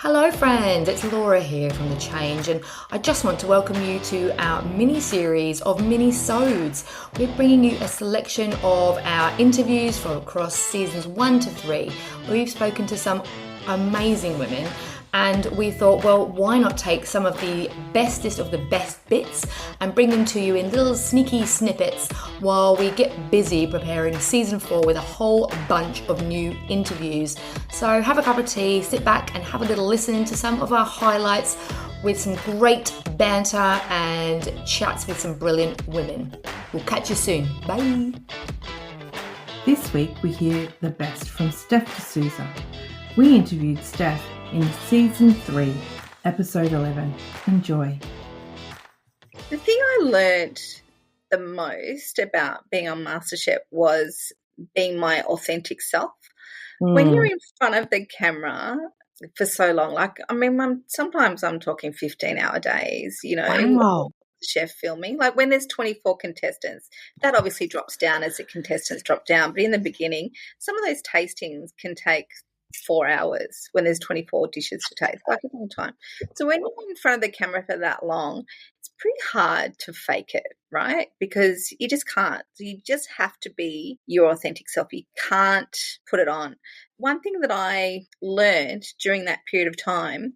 Hello friends, it's Laura here from The Change, and I just want to welcome you to our mini-series of mini-sodes. We're bringing you a selection of our interviews from across seasons 1 to 3. We've spoken to some amazing women, and we thought, well, why not take some of the bestest of the best bits and bring them to you in little sneaky snippets while we get busy preparing season 4 with a whole bunch of new interviews. So have a cup of tea, sit back and have a little listen to some of our highlights with some great banter and chats with some brilliant women. We'll catch you soon. Bye. This week we hear the best from Steph D'Souza. We interviewed Steph in season 3, episode 11. Enjoy. The thing I learned the most about being on MasterChef was being my authentic self. When you're in front of the camera for so long, sometimes I'm talking 15-hour days, Wow. chef filming. Like when there's 24 contestants, that obviously drops down as the contestants drop down. But in the beginning, some of those tastings can take 4 hours when there's 24 dishes to taste, like a long time. So when you're in front of the camera for that long, it's pretty hard to fake it, right? Because you just can't. You just have to be your authentic self. You can't put it on. One thing that I learned during that period of time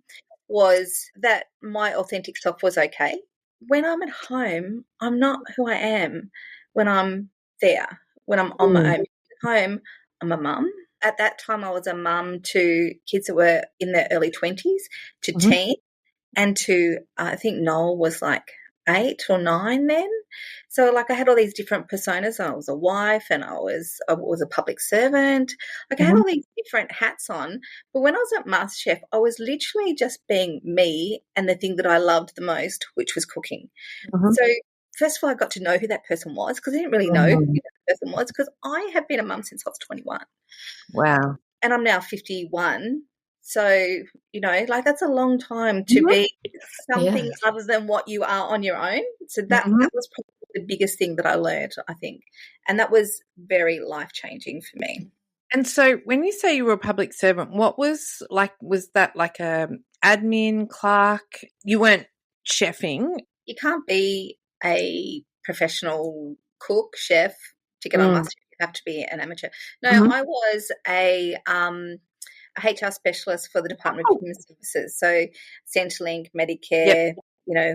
was that my authentic self was okay. When I'm at home, I'm not who I am when I'm there, when I'm on my own. At home, I'm a mum. At that time, I was a mum to kids that were in their early 20s, to teen, and to, I think Noel was like 8 or 9 then. So, I had all these different personas. I was a wife and I was a public servant. I had all these different hats on. But when I was at MasterChef, I was literally just being me and the thing that I loved the most, which was cooking. So, first of all, I got to know who that person was because I didn't really know who that person was because I have been a mum since I was 21. Wow. And I'm now 51. So, that's a long time to be something other than what you are on your own. So that was probably the biggest thing that I learned, I think. And that was very life-changing for me. And so when you say you were a public servant, what was that like a admin clerk? You weren't chefing? You can't be a professional cook, chef to get on MasterChef. You have to be an amateur. No, I was a HR specialist for the Department of Human Services, so Centrelink, Medicare,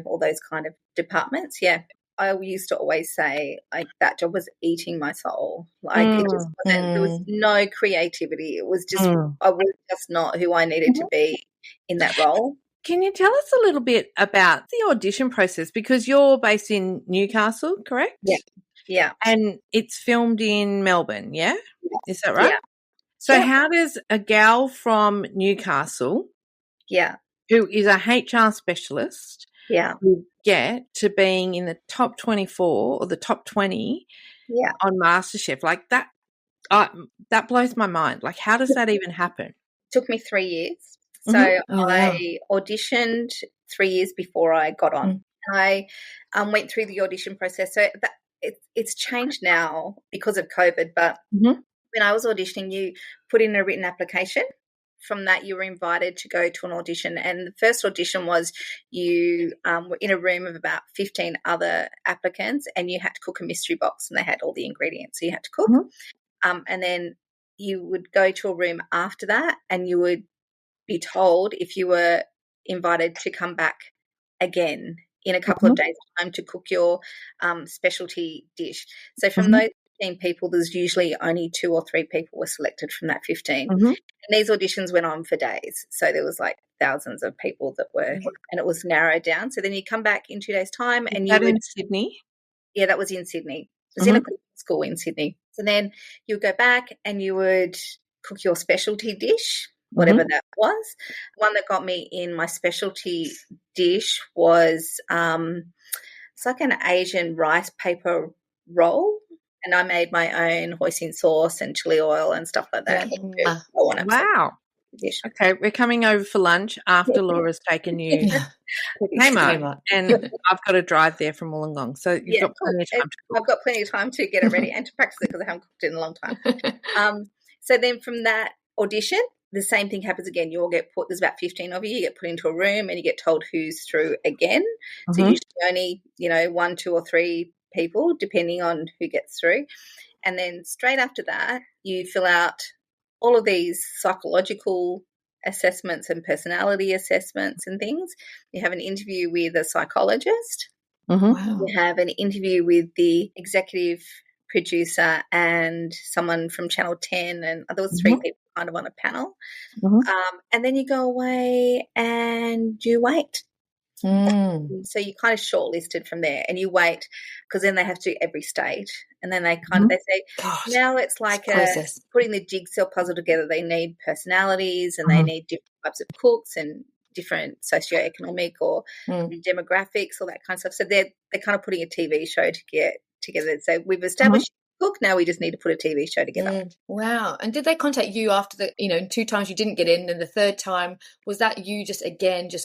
all those kind of departments. Yeah, I used to always say that job was eating my soul. It just wasn't. There was no creativity. It was just I was just not who I needed to be in that role. Can you tell us a little bit about the audition process? Because you're based in Newcastle, correct? Yeah. And it's filmed in Melbourne, yeah? Is that right? Yeah. So how does a gal from Newcastle, who is a HR specialist, get to being in the top 24 or the top 20 on MasterChef? Like that blows my mind. Like, how does that even happen? It took me 3 years. So I auditioned 3 years before I got on. I went through the audition process. So it's changed now because of COVID, but when I was auditioning, you put in a written application. From that, you were invited to go to an audition. And the first audition was you were in a room of about 15 other applicants and you had to cook a mystery box and they had all the ingredients. So you had to cook. And then you would go to a room after that and you would be told if you were invited to come back again in a couple of days' time to cook your specialty dish. So from those 15 people, there's usually only 2 or 3 people were selected from that 15. And these auditions went on for days. So there was like thousands of people that were, and it was narrowed down. So then you come back in 2 days' time and you in Sydney? Yeah, that was in Sydney. It was in a school in Sydney. So then you would go back and you would cook your specialty dish, whatever that was. One that got me in my specialty dish was it's like an Asian rice paper roll, and I made my own hoisin sauce and chili oil and stuff like that. Wow. Okay, we're coming over for lunch after Laura's taken you to Kmart, and I've got to drive there from Wollongong. So you've got plenty of time to cook. I've got plenty of time to get it ready and to practice it because I haven't cooked it in a long time. So then from that audition, the same thing happens again. You all get put, there's about 15 of you get put into a room and you get told who's through again. So usually only, 1, 2 or 3 people, depending on who gets through. And then straight after that, you fill out all of these psychological assessments and personality assessments and things. You have an interview with a psychologist. Wow. You have an interview with the executive producer and someone from Channel 10, and there was 3 people kind of on a panel. And then you go away and you wait. So you kind of shortlisted from there, and you wait because then they have to do every state, and then they kind of they say, Gosh, now it's like putting the jigsaw puzzle together. They need personalities, and they need different types of cooks and different socioeconomic or demographics, all that kind of stuff. So they're kind of putting a TV show to get together. So we've established cook, now we just need to put a TV show together. Wow. And did they contact you after the 2 times you didn't get in, and the 3rd time, was that you just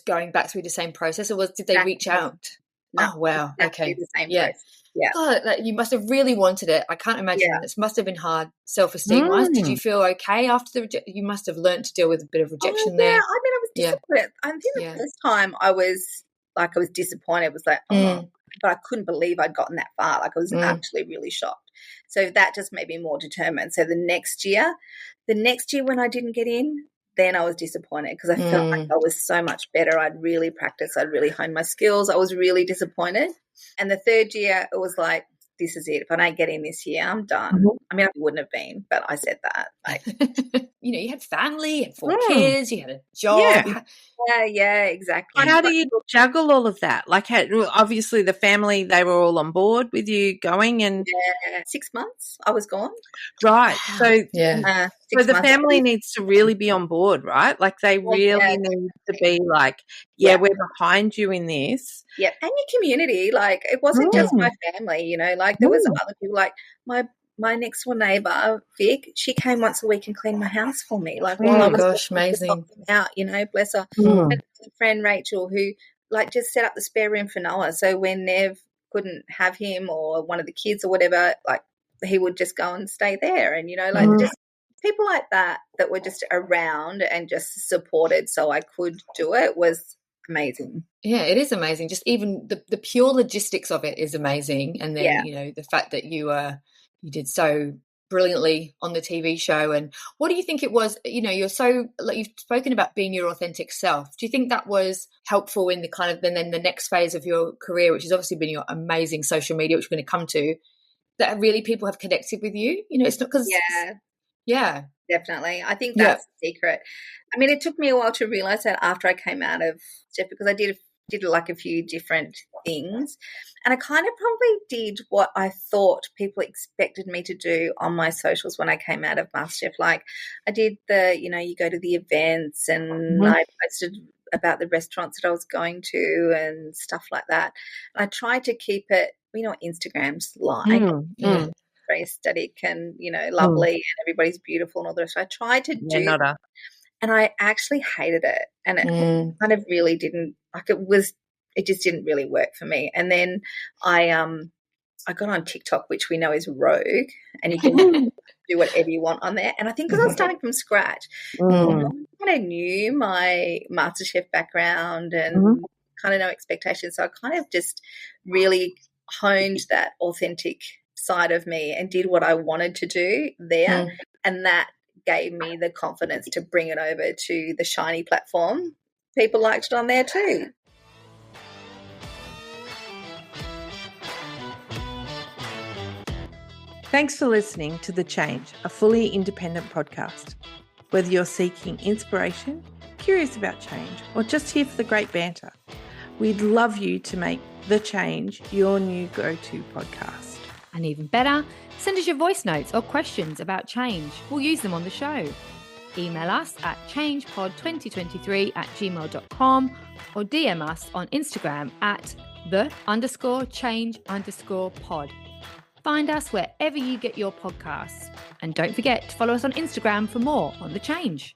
going back through the same process, or did they reach out? No, oh wow. Okay. The same process. Yeah. God, you must have really wanted it. I can't imagine. This must have been hard self-esteem wise. Did you feel okay after you must have learned to deal with a bit of rejection there? I mean, I was disappointed. I think the first time I was disappointed. It was like, but I couldn't believe I'd gotten that far. Like, I was actually really shocked. So that just made me more determined. So the next year when I didn't get in, then I was disappointed because I felt like I was so much better. I'd really practiced. I'd really honed my skills. I was really disappointed. And the 3rd year, it was like, this is it. If I don't get in this year, I'm done. I mean, I wouldn't have been, but I said that. Like, you had family, you had 4 kids, you had a job. Yeah, exactly. How do you juggle all of that? Like, obviously the family, they were all on board with you going, and 6 months I was gone. Right. So so the family months. needs to really be on board, right? Like, they really need to be like, we're behind you in this. Yeah, and your community. Like, it wasn't just my family, like there was other people. Like my next door neighbour, Vic, she came once a week and cleaned my house for me. Like, while I was amazing. Out, bless her. And my friend Rachel, who just set up the spare room for Noah. So when Nev couldn't have him or one of the kids or whatever, like, he would just go and stay there. And just people like that were just around and just supported, so I could do it, was amazing. Yeah, it is amazing. Just even the pure logistics of it is amazing. And then, the fact that you did so brilliantly on the TV show. And what do you think it was, you're so, like, you've spoken about being your authentic self. Do you think that was helpful in the kind of, then the next phase of your career, which has obviously been your amazing social media, which we're going to come to, that really people have connected with you? It's not because... Yeah. Definitely. I think that's the secret. I mean, it took me a while to realize that after I came out of Steph, because I did like a few different things, and I kind of probably did what I thought people expected me to do on my socials when I came out of MasterChef. Like, I did you go to the events, and I posted about the restaurants that I was going to and stuff like that. And I tried to keep it, Instagram's like. Very aesthetic and lovely and everybody's beautiful and all the rest. I tried to do that, and I actually hated it, and it kind of really didn't, like, it just didn't really work for me. And then I got on TikTok, which we know is rogue, and you can do whatever you want on there. And I think because I was starting from scratch, I kind of knew my MasterChef background and kind of no expectations, so I kind of just really honed that authentic side of me and did what I wanted to do there, and that gave me the confidence to bring it over to the Shiny platform. People liked it on there too. Thanks for listening to The Change, a fully independent podcast. Whether you're seeking inspiration, curious about change, or just here for the great banter, we'd love you to make The Change your new go-to podcast. And even better, send us your voice notes or questions about change. We'll use them on the show. Email us at changepod2023@gmail.com or DM us on Instagram at _change_pod. Find us wherever you get your podcasts. And don't forget to follow us on Instagram for more on The Change.